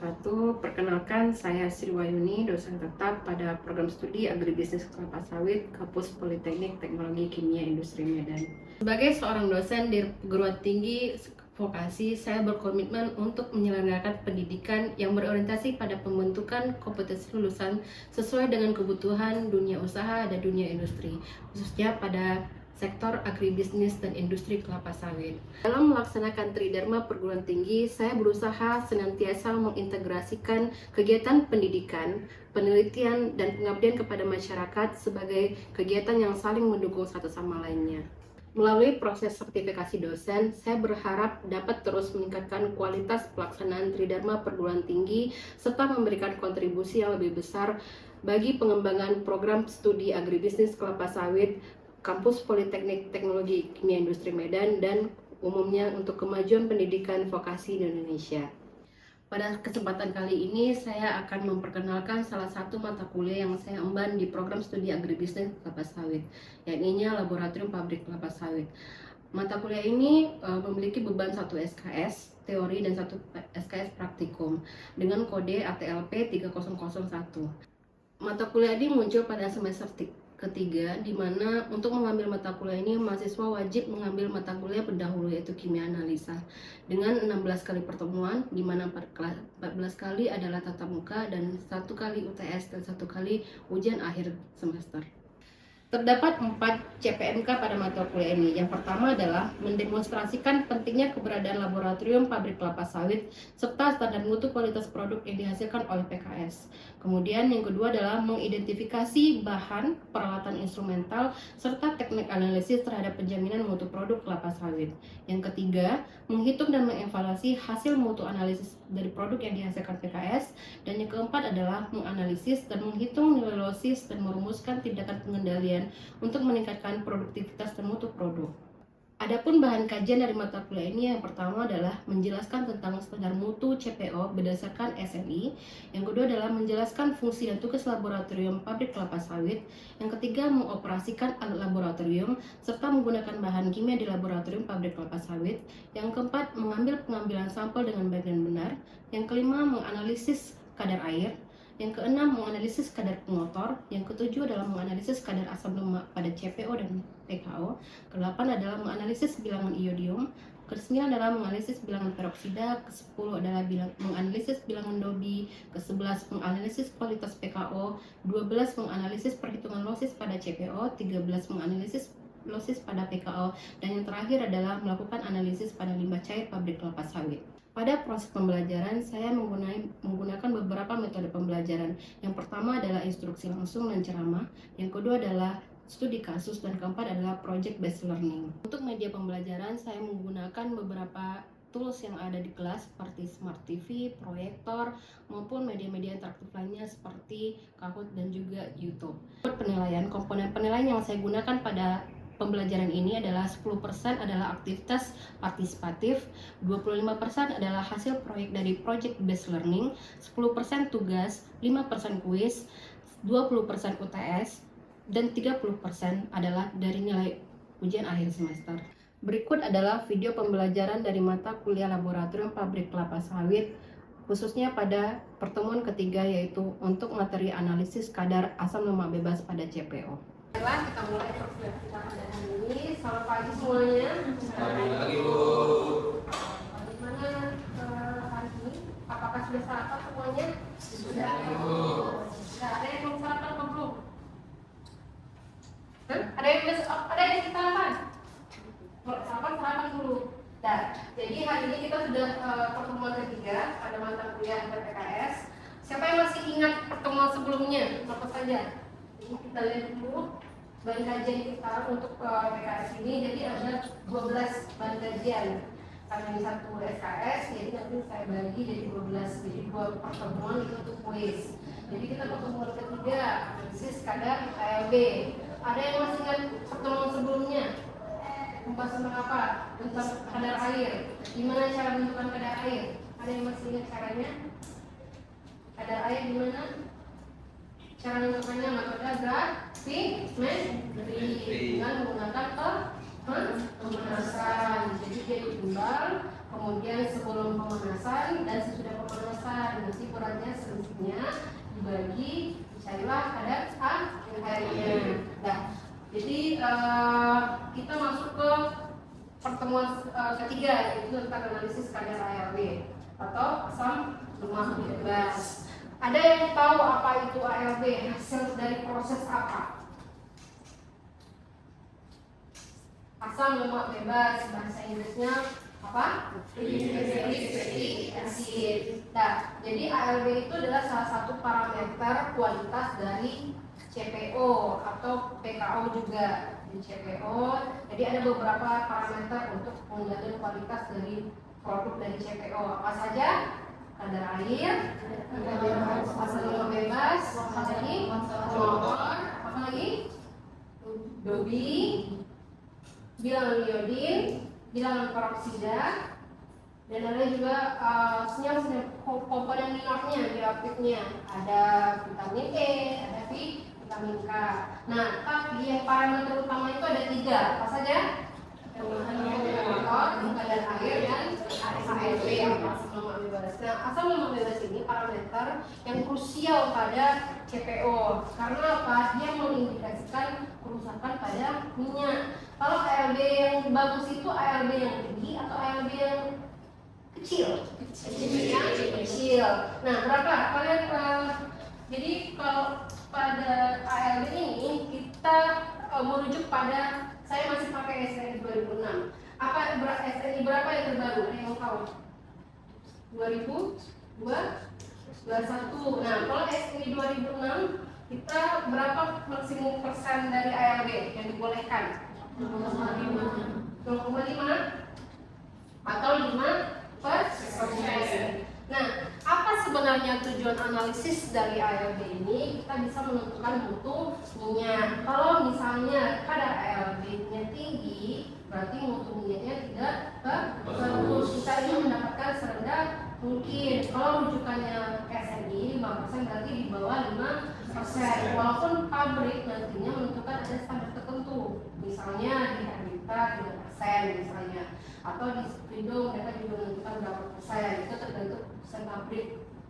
wabarakatuh. Perkenalkan, saya Sri Wayuni, dosen tetap pada program studi Agribisnis Kelapa Sawit, Kampus Politeknik Teknologi Kimia Industri Medan. Sebagai seorang dosen di perguruan tinggi vokasi, saya berkomitmen untuk menyelenggarakan pendidikan yang berorientasi pada pembentukan kompetensi lulusan sesuai dengan kebutuhan dunia usaha dan dunia industri, khususnya pada sektor agribisnis dan industri kelapa sawit. Dalam melaksanakan Tridharma perguruan tinggi, saya berusaha senantiasa mengintegrasikan kegiatan pendidikan, penelitian, dan pengabdian kepada masyarakat sebagai kegiatan yang saling mendukung satu sama lainnya. Melalui proses sertifikasi dosen, saya berharap dapat terus meningkatkan kualitas pelaksanaan Tridharma perguruan tinggi serta memberikan kontribusi yang lebih besar bagi pengembangan program studi agribisnis kelapa sawit Kampus Politeknik Teknologi Kimia Industri Medan dan umumnya untuk kemajuan pendidikan vokasi di Indonesia. Pada kesempatan kali ini saya akan memperkenalkan salah satu mata kuliah yang saya emban di program studi agribisnis kelapa sawit, yakni Laboratorium Pabrik Kelapa Sawit. Mata kuliah ini memiliki beban 1 SKS teori dan 1 SKS praktikum dengan kode ATLP 3001. Mata kuliah ini muncul pada semester ketiga, di mana untuk mengambil mata kuliah ini mahasiswa wajib mengambil mata kuliah pendahulu yaitu kimia analisa dengan 16 kali pertemuan, di mana 14 kali adalah tatap muka dan 1 kali UTS dan 1 kali ujian akhir semester. Terdapat 4 CPMK pada mata kuliah ini. Yang pertama adalah mendemonstrasikan pentingnya keberadaan laboratorium pabrik kelapa sawit serta standar mutu kualitas produk yang dihasilkan oleh PKS. Kemudian yang kedua adalah mengidentifikasi bahan, peralatan instrumental, serta teknik analisis terhadap penjaminan mutu produk kelapa sawit. Yang ketiga, menghitung dan mengevaluasi hasil mutu analisis dari produk yang dihasilkan PKS. Dan yang keempat adalah menganalisis dan menghitung nilai losis dan merumuskan tindakan pengendalian untuk meningkatkan produktivitas dan mutu produk. Adapun bahan kajian dari mata kuliah ini yang pertama adalah menjelaskan tentang standar mutu CPO berdasarkan SNI, yang kedua adalah menjelaskan fungsi dan tugas laboratorium pabrik kelapa sawit, yang ketiga mengoperasikan alat laboratorium serta menggunakan bahan kimia di laboratorium pabrik kelapa sawit, yang keempat mengambil pengambilan sampel dengan baik dan benar, yang kelima menganalisis kadar air, yang keenam menganalisis kadar pengotor, yang ketujuh adalah menganalisis kadar asam lemak pada CPO dan PKO, kedelapan adalah menganalisis bilangan iodium, ke-9 adalah menganalisis bilangan peroksida, ke-10 adalah menganalisis bilangan Dobie, ke-11 menganalisis kualitas PKO, 12 menganalisis perhitungan losis pada CPO, 13 menganalisis losis pada PKO, dan yang terakhir adalah melakukan analisis pada limbah cair pabrik kelapa sawit. Pada proses pembelajaran, saya menggunakan beberapa metode pembelajaran. Yang pertama adalah instruksi langsung dan ceramah, yang kedua adalah studi kasus, dan keempat adalah project based learning. Untuk media pembelajaran, saya menggunakan beberapa tools yang ada di kelas seperti Smart TV, proyektor, maupun media-media interaktif lainnya seperti Kahoot dan juga YouTube. Penilaian, komponen penilaian yang saya gunakan pada pembelajaran ini adalah 10% adalah aktivitas partisipatif, 25% adalah hasil proyek dari project based learning, 10% tugas, 5% kuis, 20% UTS, dan 30% adalah dari nilai ujian akhir semester. Berikut adalah video pembelajaran dari mata kuliah laboratorium pabrik kelapa sawit, khususnya pada pertemuan ketiga, yaitu untuk materi analisis kadar asam lemak bebas pada CPO. Baiklah, kita mulai perkuliahan kita pada hari ini. Selamat pagi semuanya. Selamat pagi, Bu. Bagaimana hari ini? Apakah sudah sarapan semuanya? Sudah, Bu. Sudah. Ada yang belum sarapan atau belum? Ada yang sarapan? Sarapan dulu. Nah, jadi hari ini kita sudah pertemuan ketiga pada mata kuliah PKS. Siapa yang masih ingat pertemuan sebelumnya? Apa saja? Kita lihat dulu bahan kajian kita untuk PKS ini. Jadi ada 12 bahan kajian karena ini 1 SKS, jadi nanti saya bagi jadi 12, jadi 2 pertemuan itu untuk kuis. Jadi kita pertemuan ketiga analisis kadar ALB. Ada yang masih ingat pertemuan sebelumnya? Membahas tentang apa? Tentang kadar air. Gimana cara menentukan kadar air? Ada yang masih ingat caranya? Kadar air gimana? Cara menentukannya metode gravimetri dengan menggunakan pemanasan. Jadi dia ditimbang, kemudian sebelum pemanasan dan sesudah pemanasan. Nanti nya dibagi, carilah kadar airnya. Nah, jadi kita masuk ke pertemuan ketiga, yaitu tentang analisis kadar ALD atau asam lemak bebas. Ada yang tahu apa itu ALD? Hasil dari proses apa? Asam lemak bebas, bahasa Inggrisnya apa? Fatty acid. Nah, jadi ALD itu adalah salah satu parameter kualitas dari CPO atau PKO juga. Di CPO, jadi ada beberapa parameter untuk penilaian kualitas dari produk dari CPO. Apa saja? Kadar air, asam lemak bebas, apa lagi? Motor, apa lagi? Dobi, bilangan iodin, bilangan peroksida, dan ada juga senyawa komponen minornya, bioaktifnya. Ada vitamin E, ada vitamin K. Nah, tapi yang parameter utama itu ada 3. Apa saja? Motor, kadar air, dan ALD atau asam lemak bebas. Nah, asam lemak bebas ini parameter yang krusial pada CPO. Karena apa? Dia mengindikasikan kerusakan pada minyak. Kalau ALD yang bagus itu ALD yang tinggi atau ALD yang kecil? Kecil. Nah, berapa? Kalian jadi kalau pada ALD ini kita merujuk pada, saya masih pakai SNI 2006. Apa SNI berapa yang terbaru? Ada yang tahu? 2021. Nah, kalau SNI 2006 kita berapa maksimum persen dari ALD yang dibolehkan? 0,5 atau 5%. Nah, apa sebenarnya tujuan analisis dari ALD ini? Kita bisa menentukan mutu minyak. Kalau misalnya kadar ALD-nya tinggi, berarti mutu minyaknya tidak bagus. Kita ingin mendapatkan serendah mungkin. Kalau rujukannya SNI 5%, berarti di bawah 5%. Walaupun pabrik nantinya menentukan ada standar tertentu, misalnya di Hermita 3% misalnya, atau di Spindo mereka juga menentukan berapa persen. Itu tergantung persen pabrik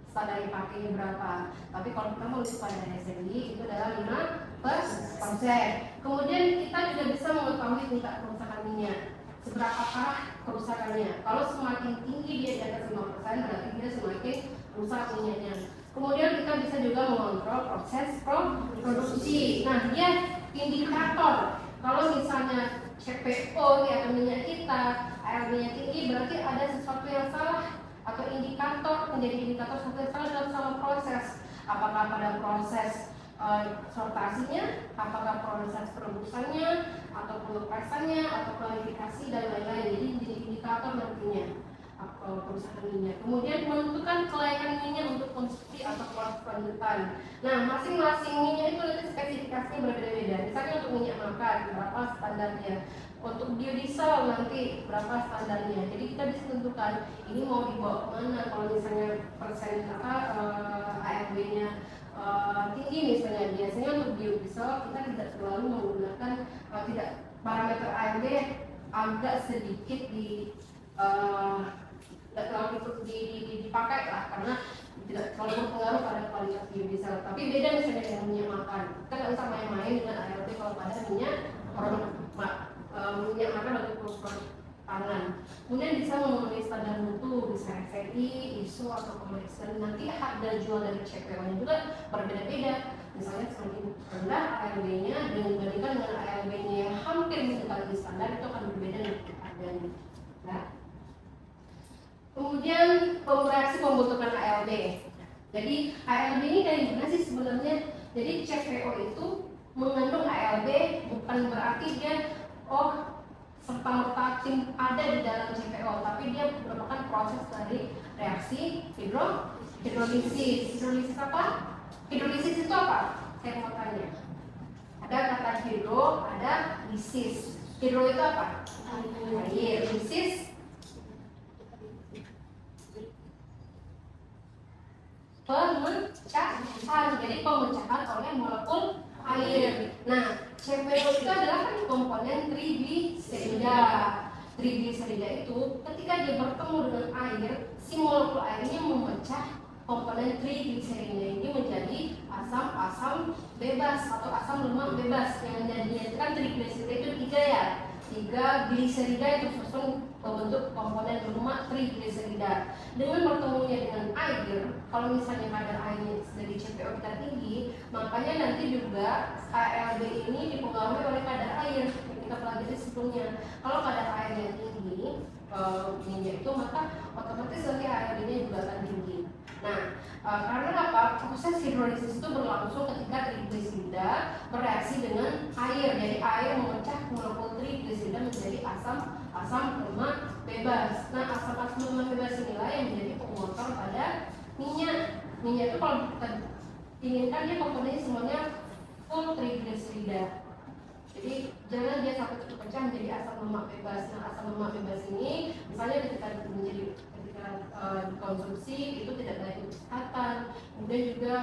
standar yang pakainya berapa. Tapi kalau kita mau pada SNI itu adalah 5%. Kemudian kita juga bisa mengetahui tingkat kerusakan minyak, seberapa parah kerusakannya. Kalau semakin tinggi dia di atas 5%, berarti dia semakin rusak minyaknya. Kemudian kita bisa juga mengontrol proses produksi. Nah, dia indikator. Kalau misalnya CPO atau minyak kita ALD-nya tinggi, berarti ada sesuatu yang salah, atau indikator menjadi indikator sesuatu yang salah dalam salah proses. Apakah pada proses sortasinya, apakah proses perebusannya, atau pengepresannya, atau klarifikasi dan lain-lain. Jadi indikator nantinya kerusakan minyak. Kemudian menentukan kelayakan minyak untuk konsumsi atau proses lanjutan. Nah, masing-masing minyak itu nanti spesifikasinya berbeda-beda. Misalnya untuk minyak makan berapa standarnya, untuk biodiesel nanti berapa standarnya. Jadi kita bisa tentukan ini mau dibawa kemana. Kalau misalnya persen ARB-nya tinggi misalnya, biasanya untuk biodiesel kita tidak selalu menggunakan tidak parameter ARB agak sedikit tidak terlalu dipakai lah, karena tidak terlalu berpengaruh pada kualitas biodiesel. Tapi beda misalnya dengan minyak makan, kita nggak bisa main-main dengan ARB kalau pada minyak minyak makan atau produk pangan. Kemudian bisa memenuhi standar mutu, bisa SNI, ISO atau komersial. Nanti harga jual dari CPO-nya juga berbeda-beda. Misalnya semakin rendah ARB-nya dibandingkan dengan ARB-nya yang hampir mendekati standar, itu akan berbeda dengan harganya. Nah, kemudian reaksi pembentukan ALD. Jadi ALD ini dari mana sih sebenarnya? Jadi CPO itu mengandung ALD bukan berarti dia serta-merta ada di dalam CPO, tapi dia merupakan proses dari reaksi hidrolisis. Hidrolisis apa? Hidrolisis itu apa? Saya mau tanya. Ada kata hidro, ada lisis. Hidro itu apa? Air. Lisis pemecahan, jadi pemecahan oleh molekul air. Nah, CPO itu adalah kan komponen trigliserida. Trigliserida itu ketika dia bertemu dengan air, si molekul airnya memecah komponen trigliserinnya ini menjadi asam bebas atau asam lemak bebas. Yang jadinya itu kan trigliserida itu 3 ya, 3 gliserida itu susun membentuk komponen lemak trigliserida. Dengan bertemunya dengan air, kalau misalnya kadar airnya dari CPO kita tinggi, makanya nanti juga ALD ini dipengaruhi oleh kadar air yang kita pelajari sebelumnya. Kalau kadar airnya tinggi, minyak itu, maka otomatis nanti ALD-nya juga akan tinggi. Nah, karena apa? Proses hidrolisis itu berlangsung ketika trigliserida bereaksi dengan air. Jadi air memecah molekul trigliserida menjadi asam lemak bebas. Nah, asam lemak bebas inilah yang menjadi pengotor pada minyak. Minyak itu kalau kita inginkan dia komponennya semuanya full trigliserida. Jadi jangan dia sampai terpecah menjadi asam lemak bebas. Nah, asam lemak bebas ini misalnya ketika dikonsumsi itu tidak baik untuk kesehatan. Kemudian juga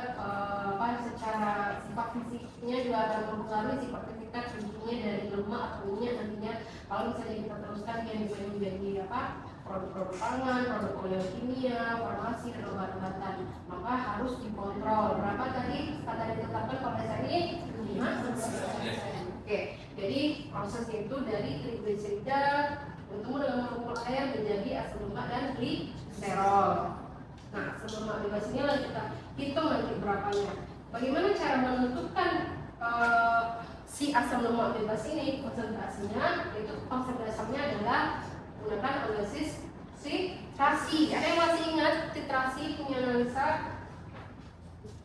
secara sifat fisiknya juga akan mempengaruhi sifat fisika tingginya dari lemak atau minyak nantinya. Kalau misalnya kita teruskan dia bisa menjadi produk-produk pangan, produk oleokimia, farmasi dan obat-obatan, maka harus dikontrol. Berapa tadi standar ditetapkan pada saat ini? 5%. Oke, jadi prosesnya itu dari trigliserida bertemu dengan molekul air menjadi asam lemak dan gliserol. Nah, asam lemak bebas ini lah kita hitung nanti berapanya. Bagaimana cara menentukan si asam lemak bebas ini konsentrasinya? Itu konsentrasinya adalah menggunakan analisis titrasi. Ada yang masih ingat titrasi punya analisa?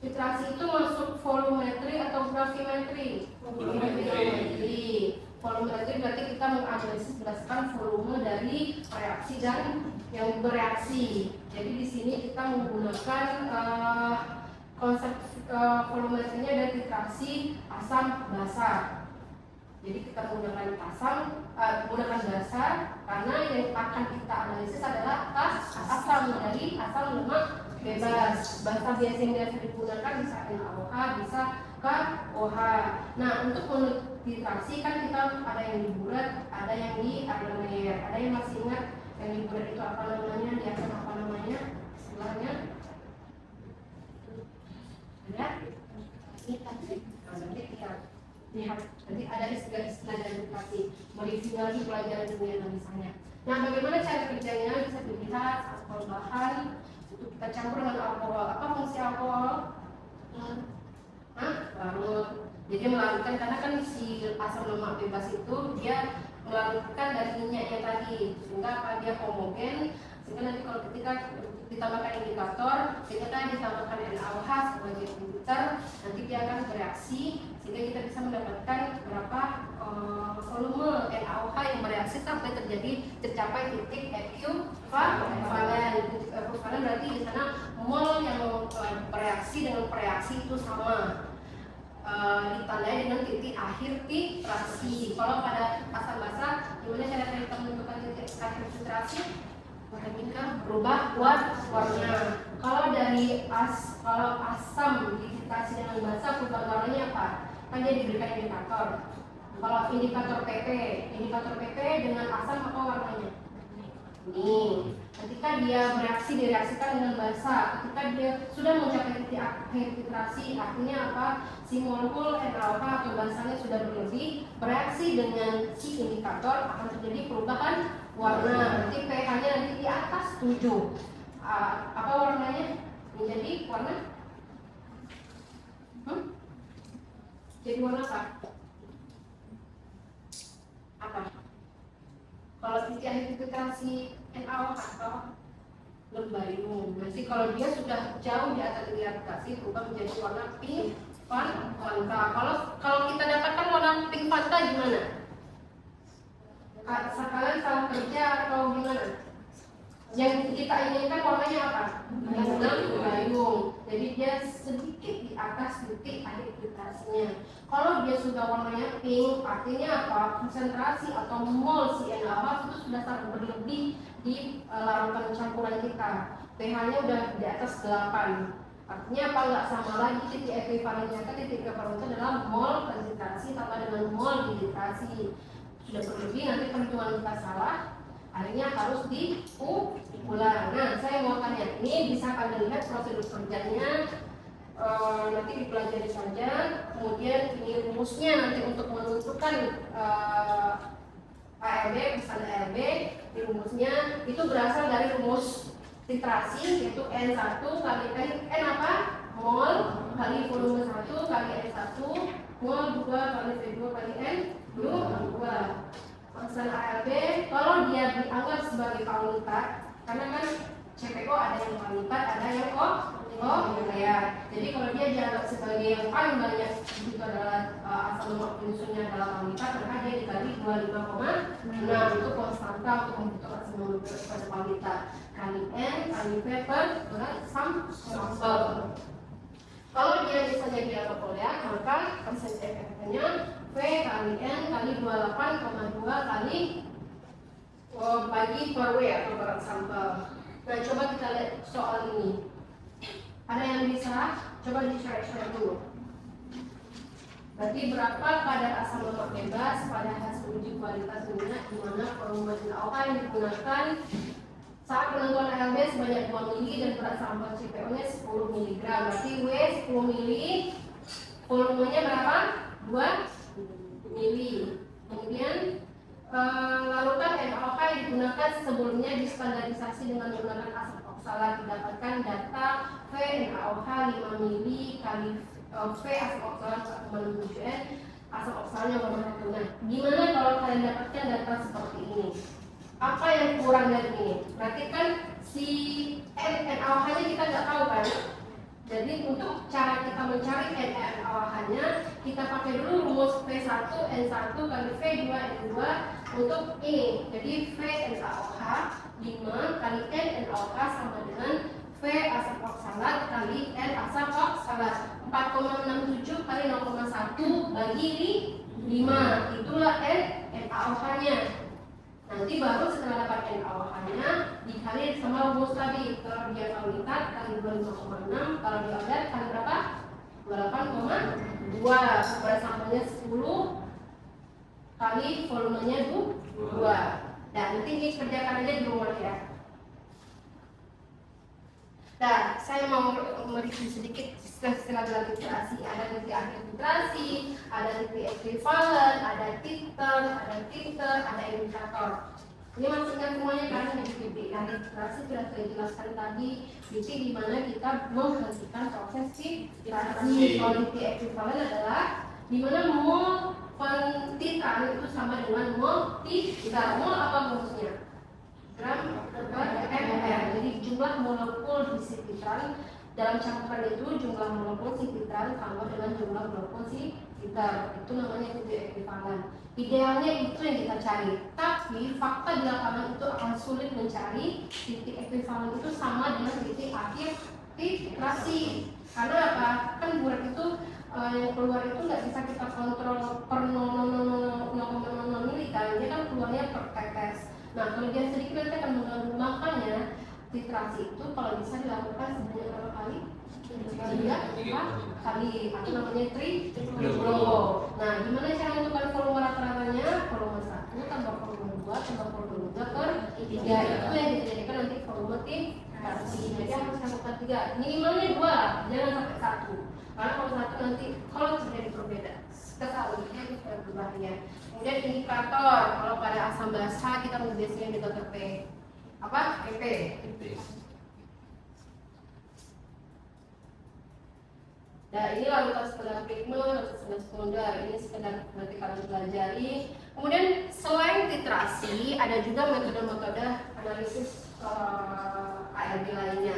Titrasi itu masuk volumetri atau gravimetri? Volumetri. Volumetri berarti kita menganalisis berdasarkan volume dari reaksi dan yang bereaksi. Jadi di sini kita menggunakan konsep volumetrinya dari titrasi asam basa. Jadi kita menggunakan menggunakan basa karena yang akan kita analisis adalah asam dari asam lemak bebas. Basa biasa yang biasa digunakan bisa NaOH, bisa KOH. Nah, untuk titrasi kan kita ada yang di bulat, ada yang di arlomer. Ada yang masih ingat yang di bulat itu apa namanya? Di atas apa namanya? Istilahnya ada? Lihat, nanti ada istilah dan titrasi. Mereview lagi pelajaran dunia misalnya. Nah, bagaimana cara kerjanya? Bisa dilihat alkohol bahan untuk kita campur dengan alkohol. Apa fungsi alkohol? Larut. Jadi melarutkan, karena kan si asam lemak bebas itu dia melarutkan dari minyaknya tadi sehingga dia homogen, sehingga nanti kalau ketika ditambahkan indikator, ketika ditambahkan NaOH sebagai inhibitor, nanti dia akan bereaksi sehingga kita bisa mendapatkan berapa volume NaOH yang bereaksi sampai tercapai titik ekuivalen. Titik ekuivalen berarti di sana mol yang bereaksi dengan bereaksi itu sama. Ditandai dengan titik akhir titrasi. Kalau pada asam basa, gimana cara kita menentukan titik akhir titrasi? Ketika berubah warna. Kalau dari kalau asam dititrasi dengan basa, berubah warnanya apa? Kan dia diberikan indikator. Kalau indikator PP dengan asam apa warnanya? Ini. Ketika dia direaksikan dengan basa, ketika dia sudah mencapai titik akhir titrasi, artinya apa? Si molekul NaOH atau basanya sudah berlebih, bereaksi dengan si indikator akan terjadi perubahan warna. Nanti pH-nya nanti di atas 7. Apa warnanya? Menjadi warna? Jadi warna apa? Apa? Kalau titik akhir titrasi NaOH atau lembarium. Nanti kalau dia sudah jauh di atas titik titrasi berubah menjadi warna pink Fanta. Kalau kita dapatkan warna pink Fanta gimana? Sekalian salah kerja atau gimana? Yang kita inginkan warnanya apa? Lembarium. Jadi dia sedikit di atas titik akhir titrasinya. Kalau dia sudah warnanya pink, artinya apa? Konsentrasi atau mol si NaOH itu sudah sangat berlebih di larutan campuran kita. pH-nya udah di atas 8. Artinya apa? Nggak sama lagi titik ekuivalennya. Kan titik ekuivalennya adalah mol konsentrasi tambah dengan mol di titrasi. Sudah berlebih, nanti perhitungan kita salah. akhirnya harus diulang. Nah, saya mau tanya, ini bisa kalian lihat prosedur kerjanya, nanti dipelajari saja. Kemudian ini rumusnya nanti untuk menentukan ALB, pesan ALB, di rumusnya itu berasal dari rumus titrasi, yaitu N1 kali N apa? Mol kali volume 1 kali N1 mol 2 kali V2 kali N2. Pesan ALB kalau dia dianggap sebagai kaunitat, karena kan CPO ada yang kaunitat, ada yang ya. Jadi kalau dia dianggap sebagai yang paling banyak itu adalah asam lemak penyusunnya adalah kaunitat, maka dia dikali 25,6 itu konstanta untuk membentuk asam lemak pada kaunitat, kali N kali V per sampel. Kalau dia misalnya dianggap polyak, maka persentase efeknya V kali N kali 28,2 kali bagi per W atau per sampel. Nah, coba kita lihat soal ini. Ada yang bisa? Coba di-share dulu. Berarti berapa kadar asam lemak bebas pada hasil uji kualitas minyak di mana volume NaOH yang digunakan saat penentuan ALB sebanyak 2 mili dan berat sampel CPO-nya 10 mg. Berarti W 10 mili, volumenya berapa? 2 mili. Kemudian larutan NaOH yang digunakan sebelumnya distandarisasi dengan menggunakan asam oksalat, didapatkan data V NaOH 5 mili kali V asam oksalat 1,67 N, asam oksalatnya nomor 1. Nah, gimana kalau kalian dapatkan data seperti ini? Apa yang kurang dari ini? Berarti kan si NaOH-nya kita nggak tahu kan? Jadi untuk cara kita mencari NaOH-nya, kita pakai dulu rumus V1 N1 kali V2 N2 untuk ini. Jadi V NaOH 5 kali N NaOH sama dengan V asam oksalat kali N asam oksalat 4,67 kali 0,1 bagi 5. Itulah NaOH-nya. Nanti baru setelah dapat NaOH-nya dikali sama rumus tadi. Kalau dia kaunitat kali 25,6, kalau dia padat kali berapa? 28,2. Pada sampelnya 10 kali volumenya 2. Dan nanti ini kerjakan aja di rumah ya. Nah, saya mau mereview sedikit istilah titrasi. Ada titik akhir titrasi, ada titik ekvivalen, ada titer, ada indikator. Ini maksudnya semuanya kan di titik. Nah, titrasi sudah saya jelaskan tadi, titik di mana kita menghentikan proses titrasi. Kalau titik ekvivalen adalah di mana mol pentitran itu sama dengan mol titrar. Mol apa maksudnya? Gram per ml. Jadi jumlah molekul di si titran dalam campuran itu jumlah molekul si titran sama dengan jumlah molekul si titer. Itu namanya titik ekvivalen. Idealnya itu yang kita cari. Tapi fakta di lapangan itu akan sulit mencari titik ekvivalen itu sama dengan titik akhir titrasi. Karena apa? Kan bulat itu yang keluar itu nggak bisa kita kontrol per 0,00 mili kan, dia kan keluarnya per tetes. Nah, kalau dia sedikit nanti akan mengganggu. Makanya titrasi itu kalau bisa dilakukan sebanyak berapa kali? 3-4 kali. Itu namanya triplo. Nah, gimana cara menentukan volume rata-ratanya? Volume 1 tambah volume 2 tambah volume 2 per 3. Itu yang dijadikan nanti volume titrasi. Jadi harus lakukan 3. Minimalnya 2, jangan sampai 1. Karena kalau 1 nanti kalau terjadi perbedaan kesalahannya itu sudah berbahaya. Kemudian indikator, kalau pada asam basa kita biasanya indikator P. Apa? EP. Nah, ini larutan sekedar pigmen, larutan sekedar sekunder. Ini sekedar nanti kalian pelajari. Kemudian selain titrasi, ada juga metode-metode analisis ALB lainnya.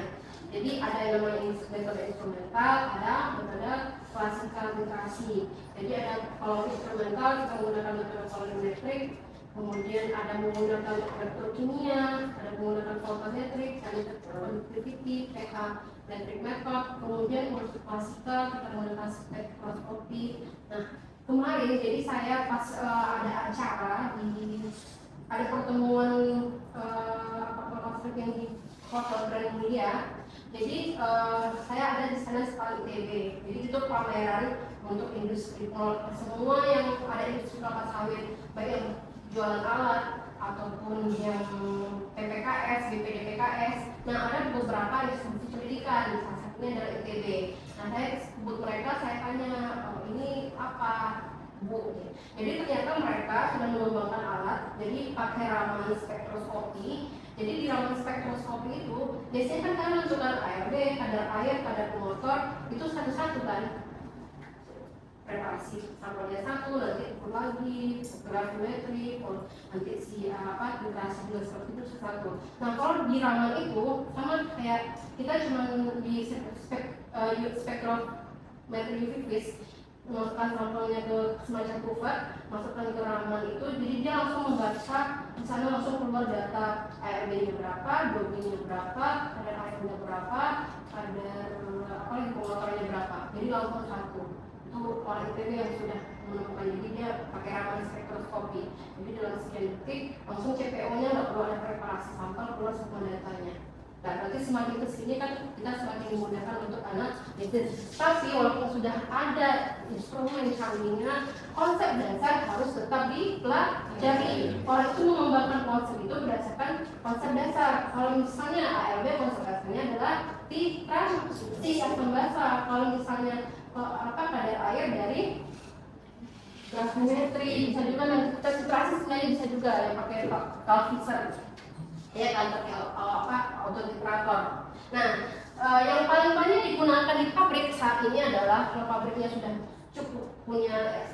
Jadi ada yang namanya metode instrumental, ada metode klasikal titrasi. Jadi ada kalau instrumental kita menggunakan metode kolorimetrik, kemudian ada menggunakan vektor kimia, ada menggunakan voltametrik, ada conductivity, pH electric method, kemudian untuk klasikal kita menggunakan spektroskopi. Nah, kemarin jadi saya pas ada acara ada pertemuan yang di Hotel Grand Mulia. Jadi saya ada di sana sekali ITB. Jadi itu pameran untuk industri semua yang ada industri kelapa sawit, baik yang jualan alat ataupun yang PPKS, BPDPKS. Nah, ada beberapa institusi pendidikan, salah satunya adalah ITB. Nah, saya sebut mereka, saya tanya, ini apa, Bu? Jadi ternyata mereka sudah mengembangkan alat, jadi pakai ramalan spektroskopi. Jadi di ramalan spektroskopi itu biasanya kan kalian menentukan ARB, kadar air, kadar pemotor, itu satu-satu kan. Preparasi sampelnya satu, nanti ukur lagi, gravimetri, nanti filtrasi juga seperti itu satu. Nah, kalau di ramalan itu sama kayak kita cuma di spektrometri UV vis, masukkan sampelnya ke semacam kuvat, masukkan ke ramalan itu, jadi dia langsung membaca, di sana langsung keluar data ARB-nya berapa, dopingnya berapa, kadar airnya berapa, kadar pemotornya berapa, jadi langsung satu. Itu orang ITB yang sudah menemukan, jadi dia pakai ramalan spektroskopi, jadi dalam sekian detik langsung CPO-nya nggak perlu ada preparasi sampel, keluar semua datanya. Nah, berarti semakin kesini kan kita semakin dimudahkan untuk anak bisnis. Tapi walaupun sudah ada instrumen canggihnya, konsep dasar harus tetap dipelajari. Orang itu mengembangkan konsep itu berdasarkan konsep dasar. Kalau misalnya ALB, konsep dasarnya adalah titrasi asam basa. Kalau misalnya kadar air dari gravimetri, bisa juga nanti titrasi sebenarnya bisa juga yang pakai kalviser, ya kan, pakai autotitrator. Nah, yang paling banyak digunakan di pabrik saat ini adalah, kalau pabriknya sudah cukup punya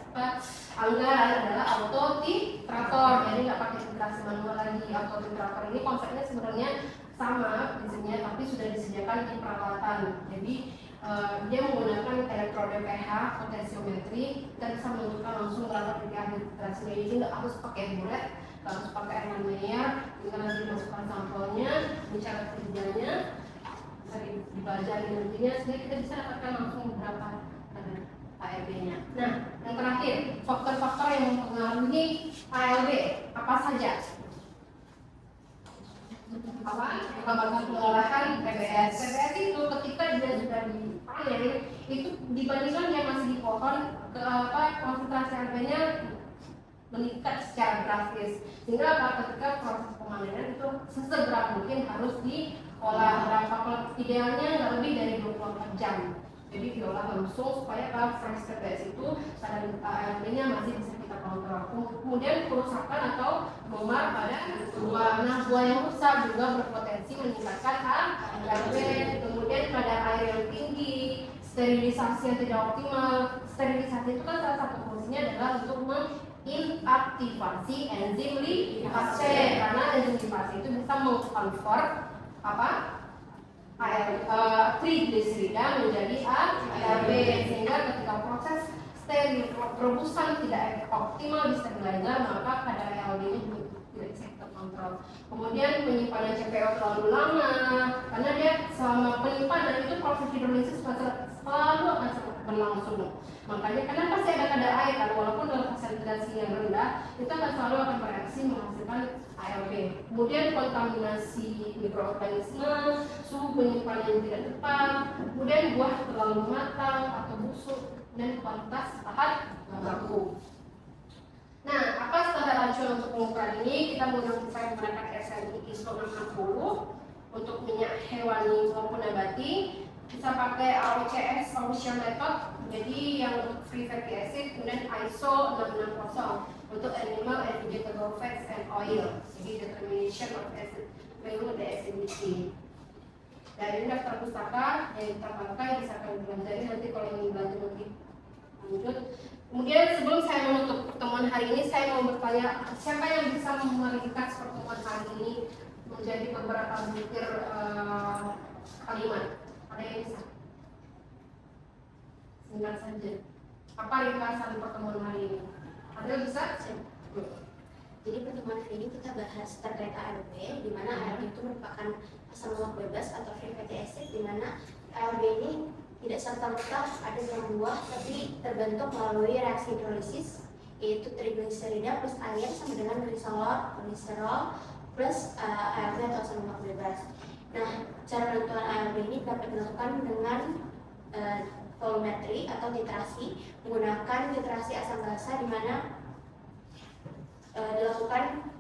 anggaran, adalah autotitrator. Jadi nggak pakai titrasi manual lagi. Autotitrator ini konsepnya sebenarnya sama prinsipnya, tapi sudah disediakan di peralatan. Jadi dia menggunakan elektroda pH, potensiometri, kita bisa menentukan langsung berapa titik titrasinya. Jadi nggak harus pakai bulet, nggak harus pakai air Mayer, tinggal nanti masukkan sampelnya, bicara kerjanya, bisa dibaca energinya, sehingga kita bisa dapatkan langsung berapa ALB-nya. Nah, yang terakhir, faktor-faktor yang mempengaruhi ALB apa saja? Lembaga pengolahan PBS. PBS itu ketika dia sudah dipanen, itu dibandingkan dia masih di pohon, konsentrasi ALB-nya meningkat secara drastis. Sehingga ketika proses pemanenan itu sesegera mungkin harus diolah. Idealnya nggak lebih dari 24 jam. Jadi diolah langsung supaya fresh PBS itu kadar ALB-nya masih bisa kita kontrol. Kemudian kerusakan atau memar pada buah. Nah, buah yang rusak juga berpotensi meningkatkan ALB. Kemudian kadar air yang tinggi, sterilisasi yang tidak optimal. Sterilisasi itu kan salah satu fungsinya adalah untuk inaktivasi enzim lipase, karena enzim lipase itu bisa mengkonvert trigliserida menjadi ALB, sehingga ketika proses steril perebusan tidak optimal di sterilizer, maka kadar ALB-nya juga tidak bisa terkontrol. Kemudian penyimpanan CPO terlalu lama, karena dia selama penyimpanan itu proses hidrolisis selalu akan berlangsung. Makanya kenapa sih ada kadar air, kan walaupun dalam konsentrasi yang rendah itu akan selalu akan bereaksi menghasilkan ALB. Kemudian kontaminasi mikroorganisme, suhu penyimpanan yang tidak tepat, kemudian buah terlalu matang atau busuk, dan kualitas bahan baku. Nah, apa standar acuan untuk pengukuran ini? Kita menggunakan SNI ISO 660 untuk minyak hewani maupun nabati. Bisa pakai AOCS Ocean Method, jadi yang untuk free fatty acid, kemudian ISO 660 untuk animal and vegetable fats and oil, jadi determination of acid value the acidity. Dan ini daftar pustaka yang kita pakai, bisa kalian pelajari nanti kalau ingin belajar lebih lanjut. Kemudian sebelum saya menutup pertemuan hari ini, saya mau bertanya, siapa yang bisa meringkas pertemuan hari ini menjadi beberapa butir kalimat? Ada yang bisa? Singkat saja. Apa ringkasan pertemuan hari ini? Ada yang bisa? Jadi pertemuan hari ini kita bahas terkait ALB, di mana ALB itu merupakan asam lemak bebas atau free fatty acid, di mana ALB ini tidak serta-merta ada dalam buah, tapi terbentuk melalui reaksi hidrolisis, yaitu trigliserida plus air sama dengan gliserol plus ALB atau asam lemak bebas. Nah, cara penentuan ALB ini dapat dilakukan dengan volumetri atau titrasi, menggunakan titrasi asam basa, di mana dilakukan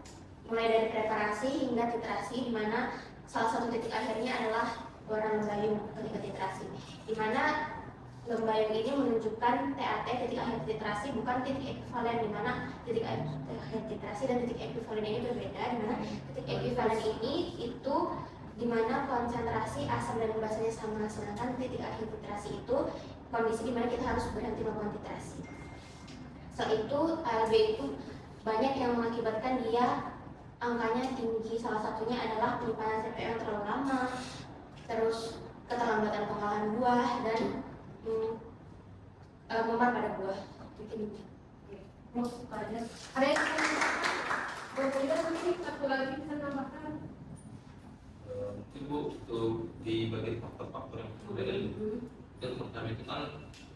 mulai dari preparasi hingga titrasi, di mana salah satu titik akhirnya adalah warna lembayung ketika titrasi, di mana lembayung ini menunjukkan TAT titik akhir titrasi, bukan titik ekivalen, di mana titik akhir titrasi dan titik ekivalen ini berbeda, di mana titik ekivalen ini itu di mana konsentrasi asam dan basanya sama, sedangkan titik akhir titrasi itu kondisi di mana kita harus berhenti melakukan titrasi. Selain itu, ALB itu banyak yang mengakibatkan dia angkanya tinggi. Salah satunya adalah penyimpanan CPU yang terlalu lama, terus keterlambatan pengolahan buah, dan memar pada buah. Mungkin ada yang mungkin satu lagi bisa nambahkan? Mungkin Bu, untuk di bagian faktor-faktor yang berbeda yang pertama itu kan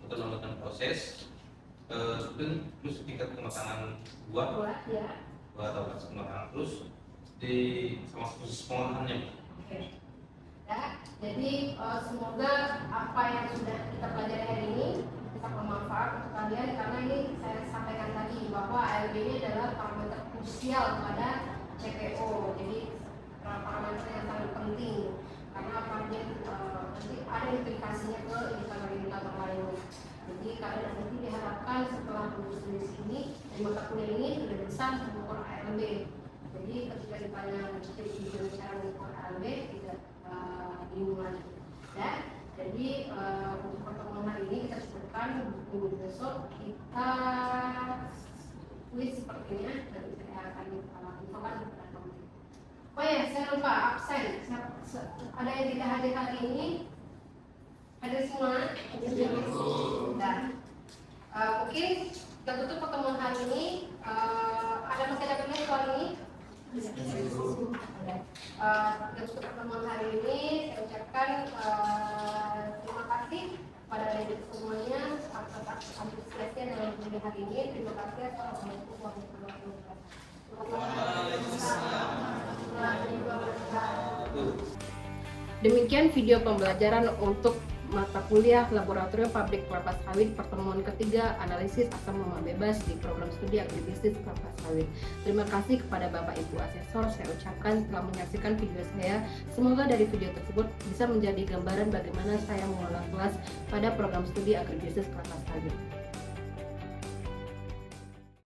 keterlambatan proses, terus tingkat kematangan buah atau proses kematangan, terus di sama proses pengolahannya. Oke. Ya, jadi semoga apa yang sudah kita pelajari hari ini bisa bermanfaat untuk kalian, karena ini saya sampaikan tadi bahwa ALB ini adalah parameter krusial pada CPO. Jadi parameter yang sangat penting karena apa dia nanti ada implikasinya ke indikator-indikator lain. Jadi kalian nanti diharapkan setelah lulus dari sini dari mata kuliah ini sudah bisa mengukur ALB. Jadi ketika ditanya cara mengukur ALB tidak bingung lagi. Ya, jadi untuk pertemuan hari ini kita sebutkan, minggu besok kita kuis sepertinya dan saya akan infokan kepada teman. Oh ya, saya lupa absen. Ada yang tidak hadir hari ini? Hadir semua? Sudah. Mungkin kita tutup pertemuan hari ini. Masih ada pertanyaan soal ini? Kita tutup pertemuan hari ini. Saya ucapkan terima kasih pada adik semuanya atas antusiasnya dalam kuliah hari ini. Terima kasih. Assalamualaikum warahmatullahi wabarakatuh. Demikian video pembelajaran untuk mata kuliah Laboratorium Pabrik Kelapa Sawit pertemuan ketiga analisis asam lemak bebas di program studi agribisnis kelapa sawit. Terima kasih kepada Bapak Ibu Asesor saya ucapkan telah menyaksikan video saya. Semoga dari video tersebut bisa menjadi gambaran bagaimana saya mengelola kelas pada program studi agribisnis kelapa sawit.